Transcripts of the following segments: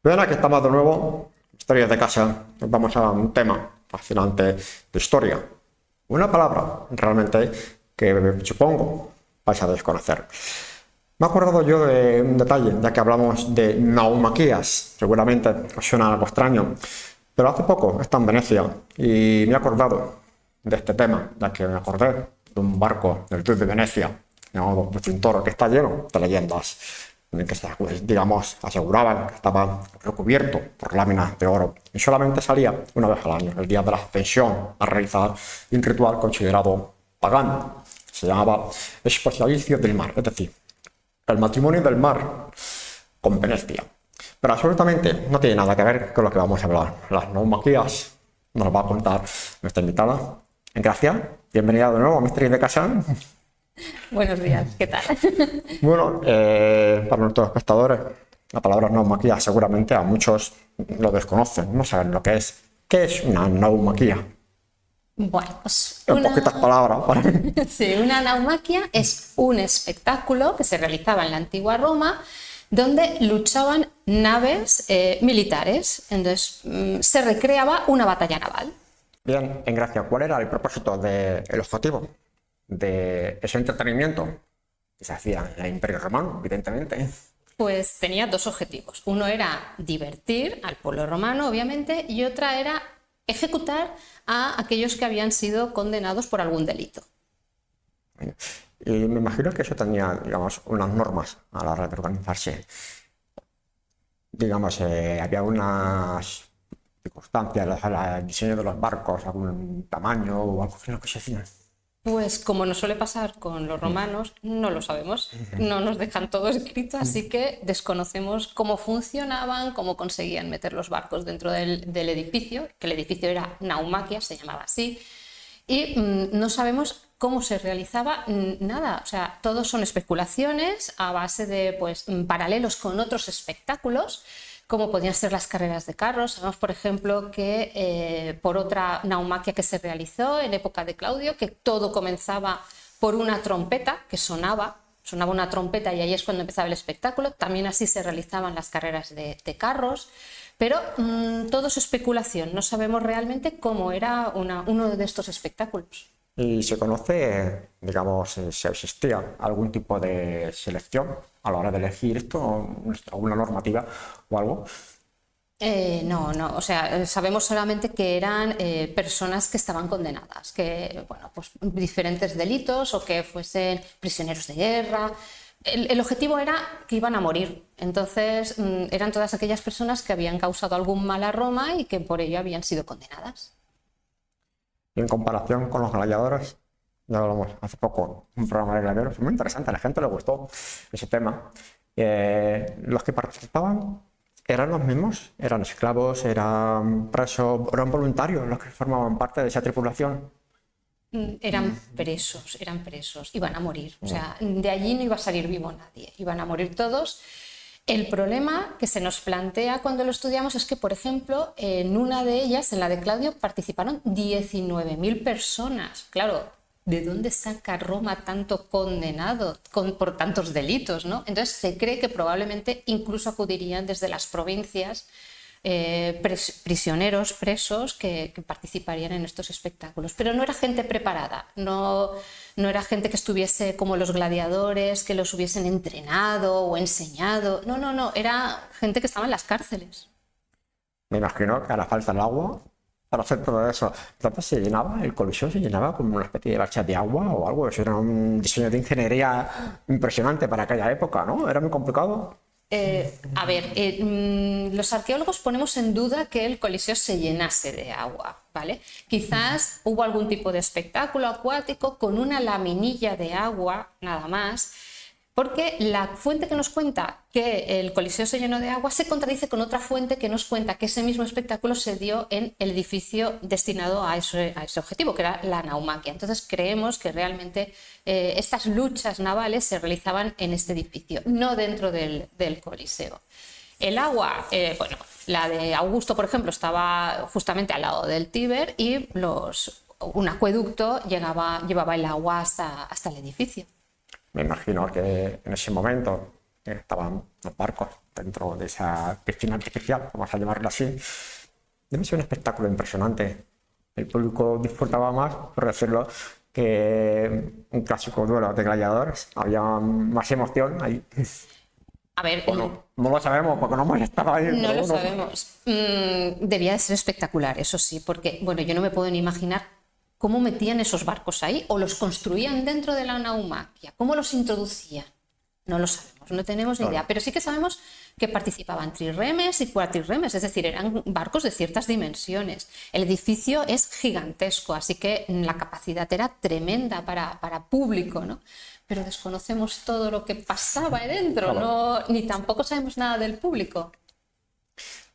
Bien, aquí estamos de nuevo, Historias de casa. Vamos a un tema fascinante de historia. Una palabra realmente que supongo vais a desconocer. Me he acordado yo de un detalle, ya que hablamos de naumaquías. Seguramente os suena algo extraño, pero hace poco estaba en Venecia y me he acordado de este tema, ya que me acordé de un barco del Tour de Venecia llamado Bucintoro, que está lleno de leyendas, en el que se, digamos, aseguraban que estaba recubierto por láminas de oro y solamente salía una vez al año, el día de la ascensión, a realizar un ritual considerado pagano. Se llamaba Exposición del Mar, es decir, el matrimonio del mar con Venecia. Pero absolutamente no tiene nada que ver con lo que vamos a hablar. Las naumaquías nos lo va a contar nuestra invitada. Gracias. Bienvenida de nuevo a Misterio de Casa. Buenos días, ¿qué tal? Bueno, para nuestros espectadores, la palabra naumaquía seguramente a muchos lo desconocen, no saben lo que es. ¿Qué es una naumaquía? Bueno, pues En poquitas palabras. sí, una naumaquia es un espectáculo que se realizaba en la antigua Roma donde luchaban naves militares. Entonces se recreaba una batalla naval. Bien, en gracia, ¿cuál era el propósito el objetivo de ese entretenimiento que se hacía en el Imperio Romano, evidentemente? Pues tenía dos objetivos. Uno era divertir al pueblo romano, obviamente, y otra era ejecutar a aquellos que habían sido condenados por algún delito. Y me imagino que eso tenía, digamos, unas normas a la hora de organizarse. Digamos, había unas circunstancias, el diseño de los barcos, algún tamaño o algo que se hacía. Pues como nos suele pasar con los romanos, no lo sabemos, no nos dejan todo escrito, así que desconocemos cómo funcionaban, cómo conseguían meter los barcos dentro del edificio, que el edificio era naumaquia, se llamaba así, y no sabemos cómo se realizaba nada, o sea, todos son especulaciones a base de pues, paralelos con otros espectáculos, como podían ser las carreras de carros. Sabemos, por ejemplo, que por otra naumaquia que se realizó en época de Claudio, que todo comenzaba por una trompeta que sonaba una trompeta y ahí es cuando empezaba el espectáculo. También así se realizaban las carreras de carros, pero todo es especulación, no sabemos realmente cómo era uno de estos espectáculos. Y se conoce, digamos, si existía algún tipo de selección a la hora de elegir esto, alguna normativa o algo. No, o sea, sabemos solamente que eran personas que estaban condenadas, que, bueno, pues diferentes delitos o que fuesen prisioneros de guerra. El objetivo era que iban a morir, entonces eran todas aquellas personas que habían causado algún mal a Roma y que por ello habían sido condenadas. Y en comparación con los gladiadores, ya hablamos hace poco, un programa de gladiadores, muy interesante, a la gente le gustó ese tema. Los que participaban eran los mismos, eran esclavos, eran presos, eran voluntarios los que formaban parte de esa tripulación. Eran presos, iban a morir, o sea, de allí no iba a salir vivo nadie, iban a morir todos. El problema que se nos plantea cuando lo estudiamos es que, por ejemplo, en una de ellas, en la de Claudio, participaron 19.000 personas. Claro, ¿de dónde saca Roma tanto condenado por tantos delitos, ¿no? Entonces se cree que probablemente incluso acudirían desde las provincias prisioneros, presos que participarían en estos espectáculos. Pero no era gente preparada, no era gente que estuviese como los gladiadores, que los hubiesen entrenado o enseñado. No, era gente que estaba en las cárceles. Me imagino que hará falta el agua para hacer todo eso. Entonces se llenaba, el Coliseo se llenaba como una especie de balsa de agua o algo. Eso era un diseño de ingeniería impresionante para aquella época, ¿no? Era muy complicado. Los arqueólogos ponemos en duda que el Coliseo se llenase de agua, ¿vale? Quizás hubo algún tipo de espectáculo acuático con una laminilla de agua, nada más, porque la fuente que nos cuenta que el Coliseo se llenó de agua se contradice con otra fuente que nos cuenta que ese mismo espectáculo se dio en el edificio destinado a ese objetivo, que era la naumaquia. Entonces creemos que realmente estas luchas navales se realizaban en este edificio, no dentro del Coliseo. El agua, bueno, la de Augusto, por ejemplo, estaba justamente al lado del Tíber y un acueducto llevaba el agua hasta el edificio. Me imagino que en ese momento estaban los barcos dentro de esa piscina artificial, vamos a llamarlo así. Debe ser un espectáculo impresionante. El público disfrutaba más, por decirlo, que un clásico duelo de gladiadores. Había más emoción ahí. A ver, Bueno, no lo sabemos porque no hemos estado ahí. no pero lo bueno. sabemos. Debía de ser espectacular, eso sí, porque, bueno, yo no me puedo ni imaginar cómo metían esos barcos ahí o los construían dentro de la naumaquia, cómo los introducían. No lo sabemos, no tenemos ni idea, pero sí que sabemos que participaban trirremes y cuatrirremes, es decir, eran barcos de ciertas dimensiones. El edificio es gigantesco, así que la capacidad era tremenda para público, ¿no? Pero desconocemos todo lo que pasaba ahí dentro, Claro. ni tampoco sabemos nada del público.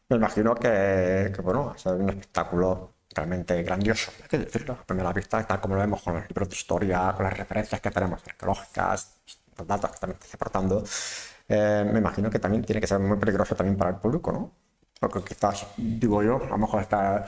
Me imagino que bueno, va a ser un espectáculo realmente grandioso, hay que decirlo, a primera vista, tal como lo vemos con los libros de historia, con las referencias que tenemos arqueológicas, los datos que también estoy aportando. Me imagino que también tiene que ser muy peligroso también para el público, ¿no? Porque quizás, digo yo, a lo mejor está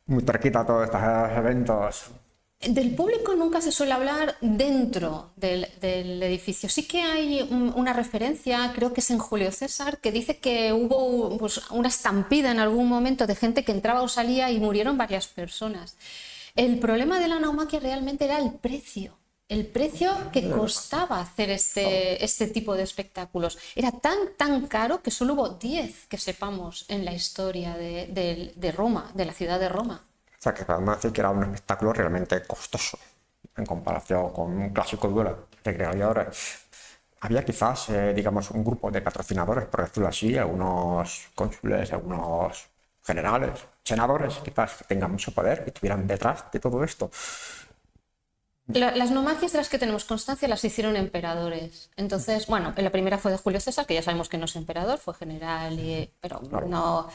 muy cerquita todos estos eventos. Del público nunca se suele hablar dentro del edificio. Sí que hay una referencia, creo que es en Julio César, que dice que hubo pues, una estampida en algún momento de gente que entraba o salía y murieron varias personas. El problema de la naumaquia realmente era el precio. El precio que costaba hacer este tipo de espectáculos. Era tan caro que solo hubo 10 que sepamos en la historia de Roma, de la ciudad de Roma. O sea, que podemos decir que era un espectáculo realmente costoso en comparación con un clásico duelo de gladiadores. Había quizás, digamos, un grupo de patrocinadores, por decirlo así, algunos cónsules, algunos generales, senadores, quizás que tengan mucho poder y estuvieran detrás de todo esto. Las naumaquias de las que tenemos constancia las hicieron emperadores. Entonces, bueno, la primera fue de Julio César, que ya sabemos que no es emperador, fue general, pero Claro. no.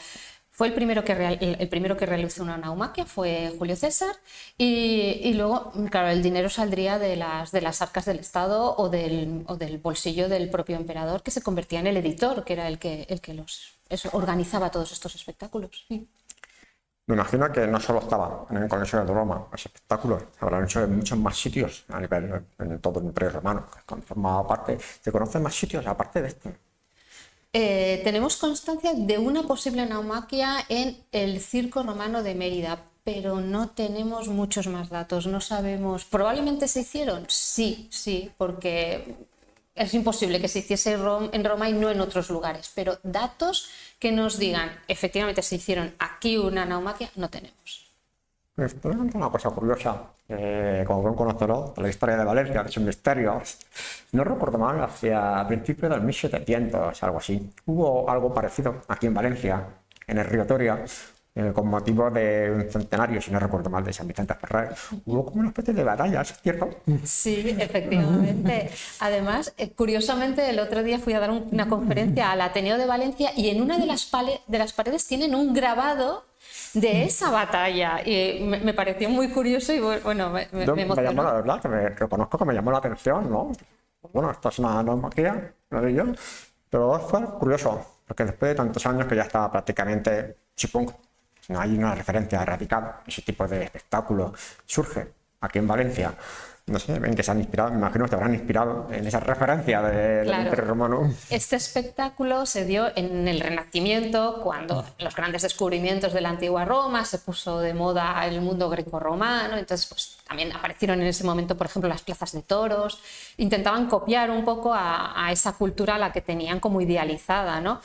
Fue el primero que realizó una naumaquia, fue Julio César, y luego, claro, el dinero saldría de las arcas del Estado o del bolsillo del propio emperador, que se convertía en el editor, que era el que organizaba todos estos espectáculos. Sí. Me imagino que no solo estaba en el Coliseo de Roma, ese espectáculo, se habrán hecho en muchos más sitios a nivel, en todo el Imperio Romano, que formaba parte. ¿Se conocen más sitios aparte de este? Tenemos constancia de una posible naumaquia en el Circo Romano de Mérida, pero no tenemos muchos más datos, no sabemos. ¿Probablemente se hicieron? Sí, porque es imposible que se hiciese en Roma y no en otros lugares, pero datos que nos digan efectivamente se hicieron aquí una naumaquia no tenemos. Esto es una cosa curiosa, como buen conocedor de la historia de Valencia, de sus misterios. Si no recuerdo mal, hacia principios del 1700, algo así, hubo algo parecido aquí en Valencia, en el río Toria, con motivo de un centenario, si no recuerdo mal, de San Vicente Ferrer. Hubo como una especie de batalla, ¿es cierto? Sí, efectivamente. Además, curiosamente, el otro día fui a dar una conferencia al Ateneo de Valencia y en una de las paredes tienen un grabado de esa batalla y me pareció muy curioso y bueno, me Me llamó, emocionó. la verdad, que me reconozco que me llamó la atención, ¿no? Bueno, esto es una normaquía, lo de yo, pero fue curioso, porque después de tantos años que ya estaba prácticamente, supongo, no hay una referencia radical, ese tipo de espectáculo surge aquí en Valencia. No sé en qué se han inspirado, me imagino que te habrán inspirado en esa referencia del Claro. Imperio Romano. Este espectáculo se dio en el Renacimiento, cuando los grandes descubrimientos de la antigua Roma, se puso de moda el mundo grecorromano, entonces pues, también aparecieron en ese momento, por ejemplo, las plazas de toros, intentaban copiar un poco a esa cultura a la que tenían como idealizada, ¿no?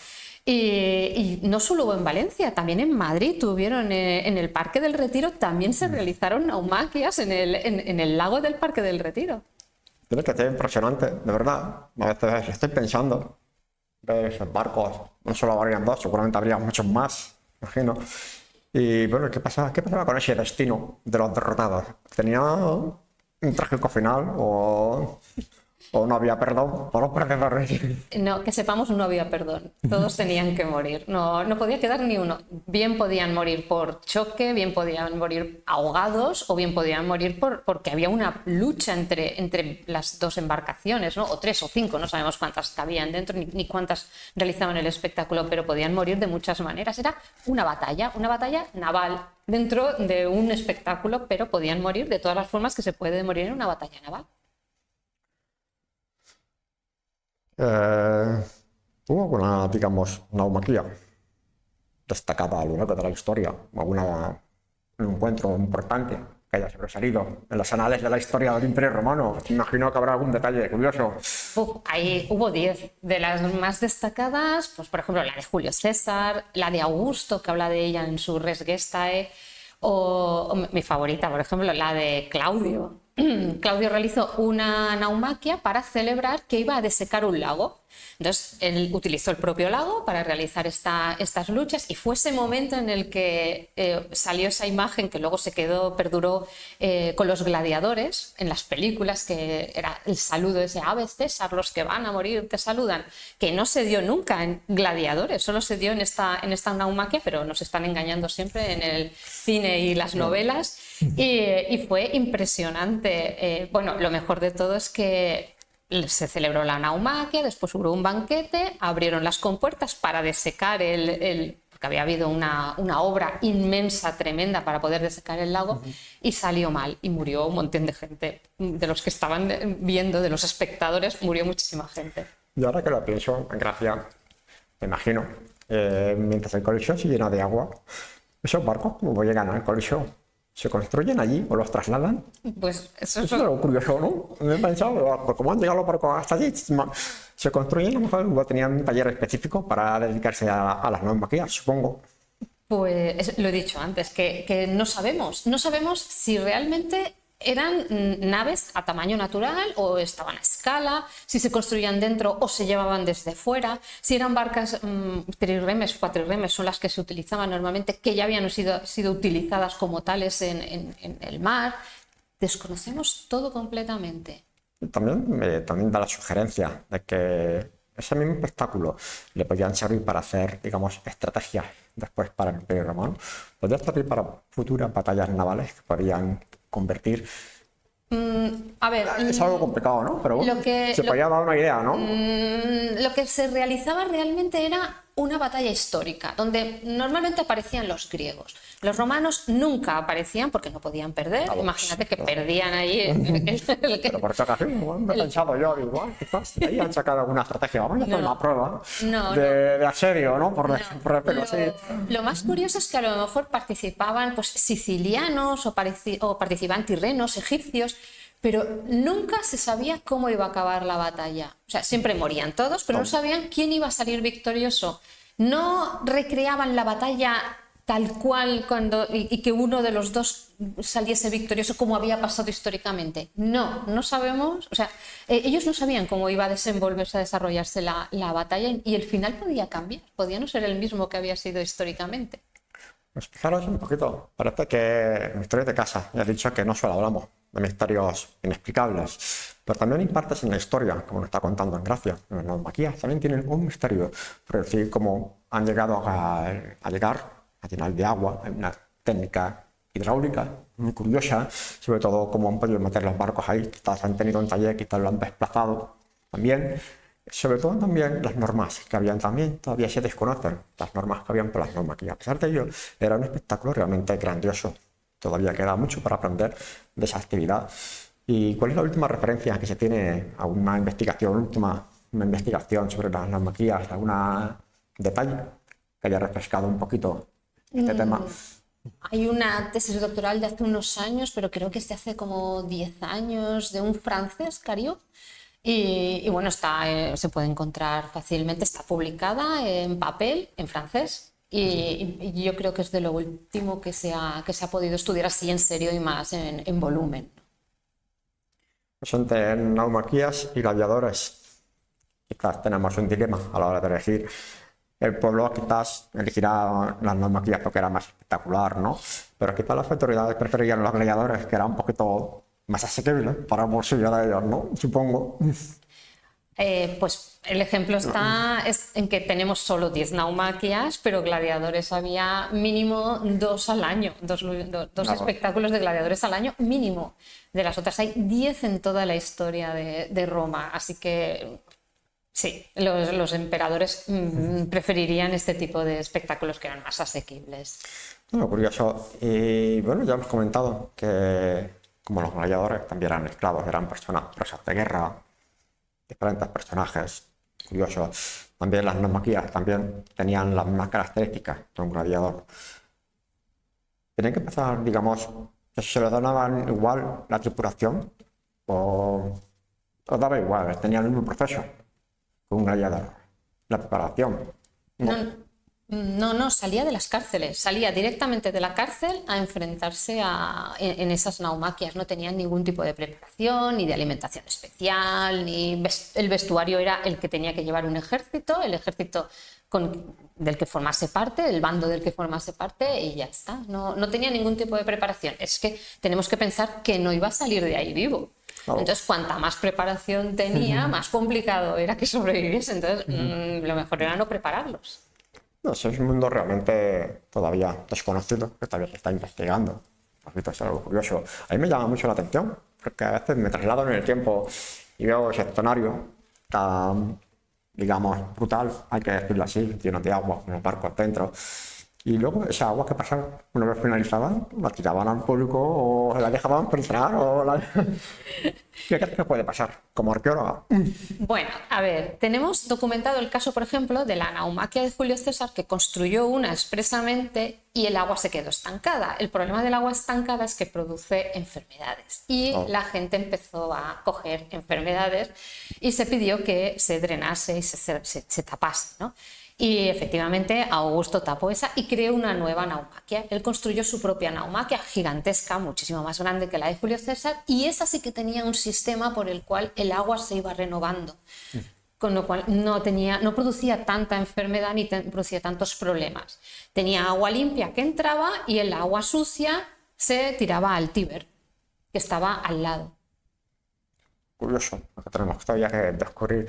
Y no solo hubo en Valencia, también en Madrid tuvieron en el Parque del Retiro, también se realizaron naumaquias en el lago del Parque del Retiro. Tiene que ser impresionante, de verdad. A veces estoy pensando, ver esos barcos, no solo habrían dos, seguramente habría muchos más, imagino. Y bueno, qué pasaba con ese destino de los derrotados? ¿Tenía un trágico final o no había perdón por los perdedores? No, que sepamos, no había perdón. Todos tenían que morir. No podía quedar ni uno. Bien podían morir por choque, bien podían morir ahogados o bien podían morir porque había una lucha entre las dos embarcaciones, ¿no? O 3 o 5, no sabemos cuántas cabían dentro ni cuántas realizaban el espectáculo, pero podían morir de muchas maneras. Era una batalla naval dentro de un espectáculo, pero podían morir de todas las formas que se puede morir en una batalla naval. ¿Hubo alguna, digamos, naumaquia destacada a lo largo de la historia? Un encuentro importante que haya sobresalido en los anales de la historia del Imperio Romano? Me imagino que habrá algún detalle curioso. Ahí hubo 10. De las más destacadas, pues por ejemplo la de Julio César, la de Augusto, que habla de ella en su Res Gestae, o mi favorita, por ejemplo, la de Claudio. Claudio realizó una naumaquia para celebrar que iba a desecar un lago. Entonces, él utilizó el propio lago para realizar estas luchas, y fue ese momento en el que salió esa imagen que luego perduró con los gladiadores en las películas, que era el saludo ese Ave César, los que van a morir te saludan, que no se dio nunca en Gladiadores, solo se dio en esta naumaquia, pero nos están engañando siempre en el cine y las novelas, y fue impresionante. Bueno, lo mejor de todo es que se celebró la naumaquia, después hubo un banquete, abrieron las compuertas para desecar porque había habido una obra inmensa, tremenda, para poder desecar el lago, y salió mal y murió un montón de gente. De los que estaban viendo, de los espectadores, murió muchísima gente. Y ahora que lo pienso, en Gracia, me imagino, mientras el Coliseo se llena de agua, esos barcos, ¿cómo llegan al Coliseo? ¿Se construyen allí o los trasladan? Pues eso es algo curioso, ¿no? Me he pensado, pues como han llegado los barcos hasta allí, se construyen, a lo mejor tenían un taller específico para dedicarse a las naumaquias, supongo. Pues lo he dicho antes, que no sabemos si realmente eran naves a tamaño natural o estaban a escala, si se construían dentro o se llevaban desde fuera, si eran barcas trirremes o cuatrirremes, son las que se utilizaban normalmente, que ya habían sido utilizadas como tales en el mar. Desconocemos todo completamente. También da la sugerencia de que ese mismo espectáculo le podían servir para hacer, digamos, estrategias después para el Imperio Romano. Podría servir para futuras batallas navales que podrían convertir. A ver, es algo complicado, ¿no? Pero bueno, se podía dar una idea, ¿no? Lo que se realizaba realmente era una batalla histórica, donde normalmente aparecían los griegos. Los romanos nunca aparecían porque no podían perder. Imagínate que perdían ahí. Pero por esta ocasión, me he pensado yo, igual, quizás ahí han sacado alguna estrategia. Vamos a hacer una prueba de asedio, ¿no? Lo más curioso es que a lo mejor participaban pues, sicilianos o participaban tirrenos, egipcios, pero nunca se sabía cómo iba a acabar la batalla. O sea, siempre morían todos, pero no sabían quién iba a salir victorioso. No recreaban la batalla tal cual y que uno de los dos saliese victorioso como había pasado históricamente. No sabemos. O sea, ellos no sabían cómo iba a desenvolverse, a desarrollarse la batalla, y el final podía cambiar, podía no ser el mismo que había sido históricamente. Pues fijaros un poquito, parece que en Misterios de Casa ya he dicho que no solo hablamos de misterios inexplicables, pero también hay partes en la historia, como nos está contando en Gracia, en las naumaquías, también tienen un misterio, por decir, cómo han llegado a llenar de agua. Hay una técnica hidráulica muy curiosa, sobre todo cómo han podido meter los barcos ahí, quizás han tenido un taller, quizás lo han desplazado también. Sobre todo también las normas que habían también, todavía se desconocen las normas que habían por las naumaquias. A pesar de ello, era un espectáculo realmente grandioso. Todavía queda mucho para aprender de esa actividad. ¿Y cuál es la última referencia que se tiene a una investigación, sobre las naumaquías, algún detalle que haya refrescado un poquito este tema? Hay una tesis doctoral de hace unos años, pero creo que es de hace como 10 años, de un francés, Cariou. Y bueno, se puede encontrar fácilmente, está publicada en papel, en francés, y yo creo que es de lo último que se ha podido estudiar así en serio y más en volumen. Pues entre naumaquías y gladiadores, quizás tenemos un dilema a la hora de elegir. El pueblo quizás elegirá las naumaquías porque era más espectacular, ¿no? Pero quizás las autoridades preferían los gladiadores, que era un poquito más asequible para el bolsillo de ellos, ¿no? Supongo. Pues el ejemplo está en que tenemos solo 10 naumaquias, pero gladiadores había mínimo 2 al año, dos espectáculos de gladiadores al año mínimo. De las otras hay 10 en toda la historia de Roma, así que sí, los emperadores preferirían este tipo de espectáculos que eran más asequibles. Bueno, curioso. Y bueno, ya hemos comentado que como los gladiadores también eran esclavos, eran personas presas de guerra, diferentes personajes Curioso. También las naumaquias también tenían las mismas características de un gladiador. Tenían que empezar, digamos, que se les donaban igual la tripulación o os daba igual, tenían el mismo proceso que un gladiador. La preparación. No, salía de las cárceles, salía directamente de la cárcel a enfrentarse en esas naumaquias. No tenían ningún tipo de preparación, ni de alimentación especial, ni el vestuario era el que tenía que llevar un ejército, el ejército del que formase parte, el bando del que formase parte, y ya está. No tenía ningún tipo de preparación. Es que tenemos que pensar que no iba a salir de ahí vivo. Entonces, cuanta más preparación tenía, más complicado era que sobreviviese. Entonces, lo mejor era no prepararlos. No sé, es un mundo realmente todavía desconocido, que todavía se está investigando. Esto es algo curioso. A mí me llama mucho la atención, porque a veces me traslado en el tiempo y veo ese escenario tan, digamos, brutal, hay que decirlo así, lleno de agua, con los barcos dentro. Y luego esa agua que pasaba, una vez finalizada, la tiraban al público o la dejaban filtrar o la... ¿Qué crees que puede pasar como arqueóloga? Bueno, a ver, tenemos documentado el caso, por ejemplo, de la naumaquia de Julio César, que construyó una expresamente y el agua se quedó estancada. El problema del agua estancada es que produce enfermedades y la gente empezó a coger enfermedades y se pidió que se drenase y se tapase, ¿no? Y efectivamente Augusto tapó esa y creó una nueva naumaquia. Él construyó su propia naumaquia gigantesca, muchísimo más grande que la de Julio César, y esa sí que tenía un sistema por el cual el agua se iba renovando, con lo cual no producía tanta enfermedad ni producía tantos problemas. Tenía agua limpia que entraba y el agua sucia se tiraba al Tíber, que estaba al lado. Curioso, lo que tenemos todavía que descubrir.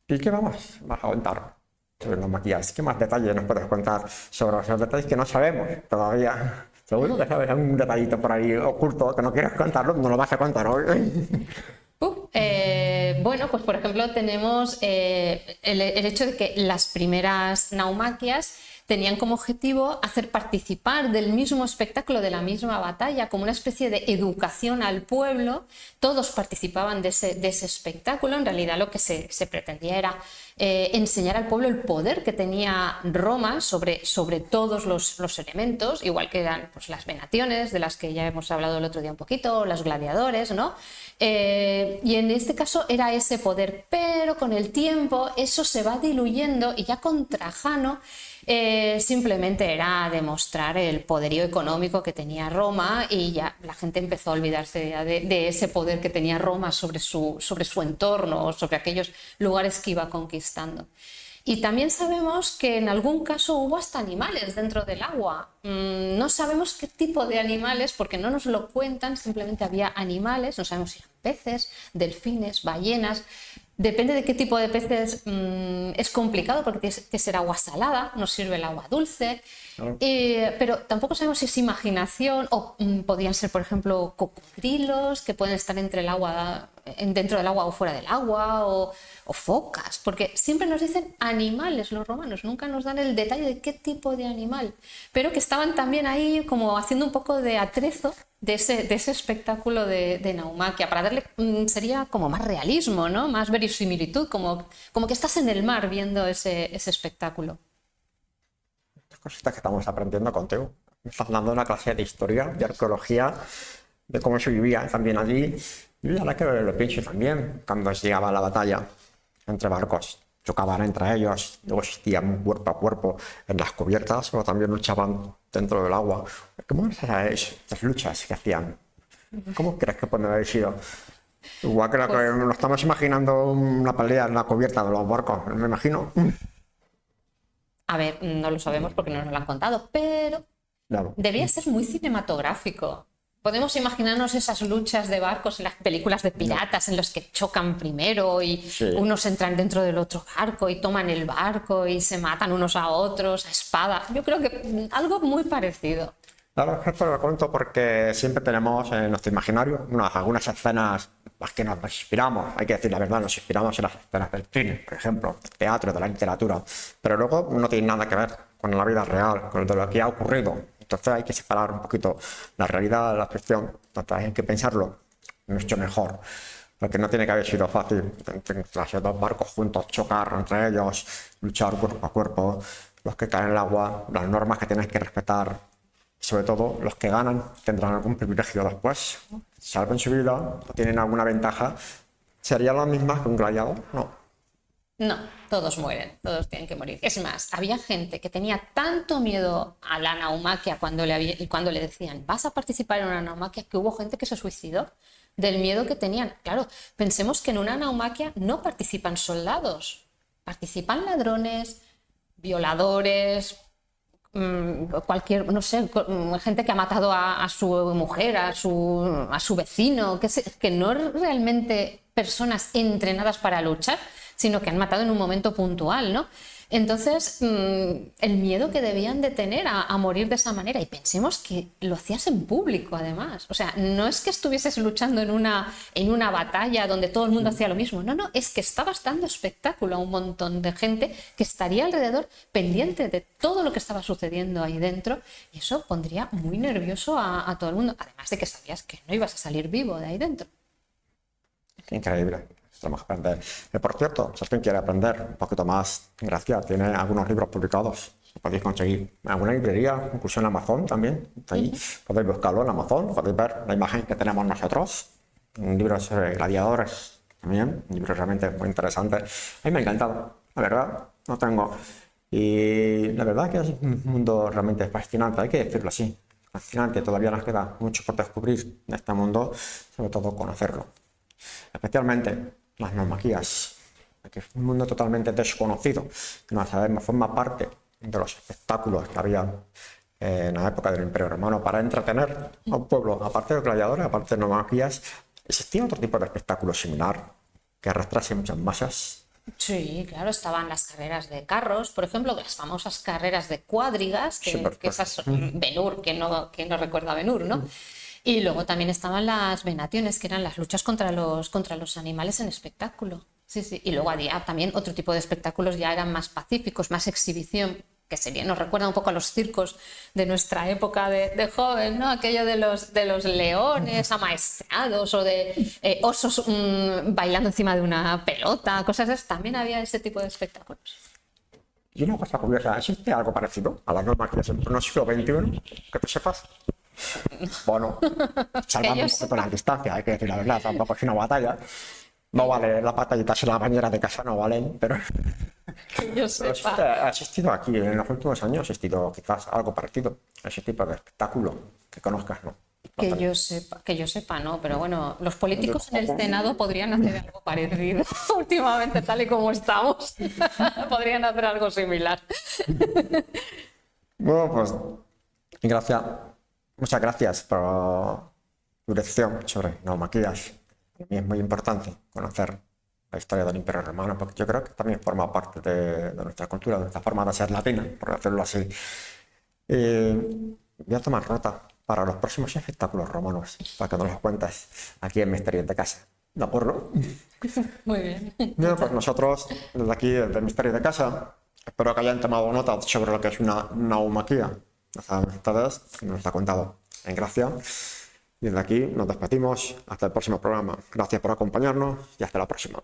¿Y qué vamos a contar sobre los maquillajes? ¿Qué más detalles nos puedes contar sobre los detalles que no sabemos todavía? Seguro que sabes algún detallito por ahí oculto que no quieres contarlo, no lo vas a contar hoy. Bueno, pues por ejemplo tenemos el hecho de que las primeras naumaquias tenían como objetivo hacer participar del mismo espectáculo, de la misma batalla, como una especie de educación al pueblo. Todos participaban de ese espectáculo. En realidad lo que se pretendía era enseñar al pueblo el poder que tenía Roma sobre todos los elementos, igual que eran pues, las venaciones, de las que ya hemos hablado el otro día un poquito, los gladiadores, ¿no? Y en este caso era ese poder, pero con el tiempo eso se va diluyendo y ya con Trajano simplemente era demostrar el poderío económico que tenía Roma y ya la gente empezó a olvidarse ya de ese poder que tenía Roma sobre su entorno, sobre aquellos lugares que iba conquistando. Y también sabemos que en algún caso hubo hasta animales dentro del agua. No sabemos qué tipo de animales, porque no nos lo cuentan, simplemente había animales, no sabemos si eran peces, delfines, ballenas. Depende de qué tipo de peces, es complicado porque tiene que ser agua salada, no sirve el agua dulce. Pero tampoco sabemos si es imaginación o podían ser, por ejemplo, cocodrilos que pueden estar dentro del agua o fuera del agua, o focas, porque siempre nos dicen animales los romanos, nunca nos dan el detalle de qué tipo de animal, pero que estaban también ahí como haciendo un poco de atrezo de ese espectáculo de naumaquia, para darle, sería como más realismo, ¿no? Más verisimilitud, como que estás en el mar viendo ese espectáculo. Cositas que estamos aprendiendo contigo. Me estás dando una clase de historia, de arqueología, de cómo se vivía también allí. Y ahora que lo pienso también, cuando llegaba la batalla entre barcos, chocaban entre ellos, luego existían cuerpo a cuerpo en las cubiertas, pero también luchaban dentro del agua. ¿Cómo eran esas luchas que hacían? ¿Cómo crees que pueden haber sido? Igual que nos estamos imaginando una pelea en la cubierta de los barcos, me imagino. A ver, no lo sabemos porque no nos lo han contado, pero Claro. debía ser muy cinematográfico. Podemos imaginarnos esas luchas de barcos en las películas de piratas en los que chocan primero y unos entran dentro del otro barco y toman el barco y se matan unos a otros a espada. Yo creo que algo muy parecido. Claro, esto lo cuento porque siempre tenemos en nuestro imaginario algunas escenas las que nos inspiramos. Hay que decir la verdad, nos inspiramos en las escenas del cine, por ejemplo, del teatro, de la literatura. Pero luego no tiene nada que ver con la vida real, con lo que ha ocurrido. Entonces hay que separar un poquito la realidad de la ficción. Entonces hay que pensarlo mucho mejor. porque no tiene que haber sido fácil entre los dos barcos juntos, chocar entre ellos, luchar cuerpo a cuerpo, los que caen en el agua, las normas que tienes que respetar, sobre todo los que ganan tendrán algún privilegio después, salven su vida o tienen alguna ventaja, ¿serían las mismas que un gladiador? No. No, todos mueren, todos tienen que morir. Es más, había gente que tenía tanto miedo a la naumaquia cuando le decían, vas a participar en una naumaquia, que hubo gente que se suicidó del miedo que tenían. Claro, pensemos que en una naumaquia no participan soldados, participan ladrones, violadores, cualquier, no sé, gente que ha matado a su mujer, a su vecino, que no realmente personas entrenadas para luchar, sino que han matado en un momento puntual, ¿no? Entonces, el miedo que debían de tener a morir de esa manera, y pensemos que lo hacías en público además, o sea, no es que estuvieses luchando en una batalla donde todo el mundo hacía lo mismo, no, es que estabas dando espectáculo a un montón de gente que estaría alrededor pendiente de todo lo que estaba sucediendo ahí dentro, y eso pondría muy nervioso a todo el mundo, además de que sabías que no ibas a salir vivo de ahí dentro. Qué increíble. Tenemos que aprender. Por cierto, si alguien quiere aprender un poquito más, gracias, tiene algunos libros publicados. Lo podéis conseguir en alguna librería, incluso en Amazon también. Ahí podéis buscarlo en Amazon, podéis ver la imagen que tenemos nosotros. Un libro sobre gladiadores también, un libro realmente muy interesante. A mí me ha encantado, la verdad, no tengo. Y la verdad que es un mundo realmente fascinante, hay que decirlo así. Fascinante, todavía nos queda mucho por descubrir en este mundo, sobre todo conocerlo. Especialmente las naumaquías, que es un mundo totalmente desconocido, que no sabemos, forma parte de los espectáculos que había en la época del Imperio Romano para entretener a un pueblo. Aparte de gladiadores, aparte de naumaquías, existía otro tipo de espectáculo similar que arrastrase muchas masas. Sí, claro, estaban las carreras de carros, por ejemplo, las famosas carreras de cuadrigas, que esas Ben-Hur, que no recuerda a Ben-Hur, ¿no? Y luego también estaban las venaciones, que eran las luchas contra los animales en espectáculo. Sí, sí. Y luego había también otro tipo de espectáculos, ya eran más pacíficos, más exhibición, que nos recuerda un poco a los circos de nuestra época de joven, ¿no? Aquello de los leones amaestrados o de osos bailando encima de una pelota, cosas así. También había ese tipo de espectáculos. Y una cosa curiosa, ¿existe algo parecido a las naumaquías en pleno siglo XXI? Que tú sepas. Bueno, salvando un poquito las distancias, hay que decir la verdad, tampoco es una batalla. No vale las batallitas en la bañera de casa, no valen, pero Que yo sepa. ha existido aquí en los últimos años, ha existido quizás algo parecido a ese tipo de espectáculo que conozcas, ¿no? Que yo sepa, no, pero bueno, los políticos en el Senado podrían hacer algo parecido últimamente, tal y como estamos. Podrían hacer algo similar. Bueno, pues muchas gracias por tu lección sobre naumaquías. Para mí es muy importante conocer la historia del Imperio Romano, porque yo creo que también forma parte de nuestra cultura, de nuestra forma de ser latina, por decirlo así. Voy a tomar nota para los próximos espectáculos romanos, para que nos los cuentes aquí en Misterios de Casa. ¿De acuerdo? Muy bien. Bueno, pues nosotros, desde aquí, desde Misterios de Casa, espero que hayan tomado nota sobre lo que es una naumaquia. Ustedes nos ha contado en gracia. Y desde aquí nos despedimos hasta el próximo programa. Gracias por acompañarnos y hasta la próxima.